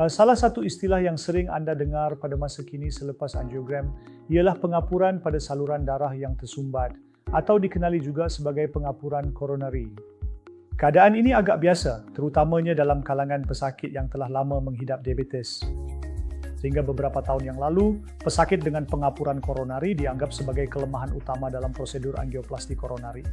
Salah satu istilah yang sering Anda dengar pada masa kini selepas angiogram ialah pengapuran pada saluran darah yang tersumbat atau dikenali juga sebagai pengapuran koronari. Keadaan ini agak biasa, terutamanya dalam kalangan pesakit yang telah lama menghidap diabetes. Sehingga beberapa tahun yang lalu, pesakit dengan pengapuran koronari dianggap sebagai kelemahan utama dalam prosedur angioplasti koronari.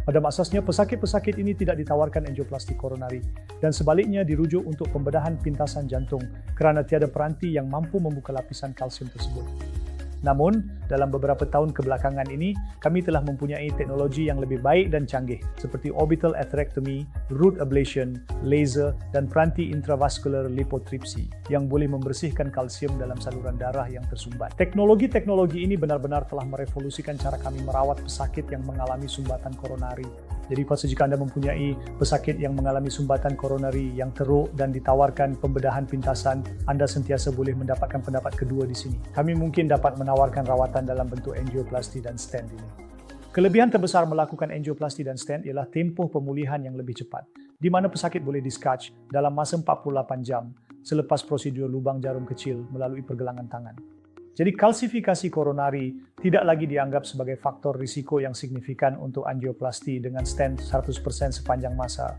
Pada asasnya, pesakit-pesakit ini tidak ditawarkan angioplasti koronari dan sebaliknya dirujuk untuk pembedahan pintasan jantung kerana tiada peranti yang mampu membuka lapisan kalsium tersebut. Namun, dalam beberapa tahun kebelakangan ini, kami telah mempunyai teknologi yang lebih baik dan canggih seperti orbital atherectomy, root ablation, laser, dan peranti intravascular lipotripsi yang boleh membersihkan kalsium dalam saluran darah yang tersumbat. Teknologi-teknologi ini benar-benar telah merevolusikan cara kami merawat pesakit yang mengalami sumbatan koronari. Jadi jika Anda mempunyai pesakit yang mengalami sumbatan koronari yang teruk dan ditawarkan pembedahan pintasan, Anda sentiasa boleh mendapatkan pendapat kedua di sini. Kami mungkin dapat menawarkan rawatan dalam bentuk angioplasti dan stent ini. Kelebihan terbesar melakukan angioplasti dan stent ialah tempoh pemulihan yang lebih cepat, di mana pesakit boleh discharge dalam masa 48 jam selepas prosedur lubang jarum kecil melalui pergelangan tangan. Jadi kalsifikasi koronari tidak lagi dianggap sebagai faktor risiko yang signifikan untuk angioplasti dengan stent 100% sepanjang masa.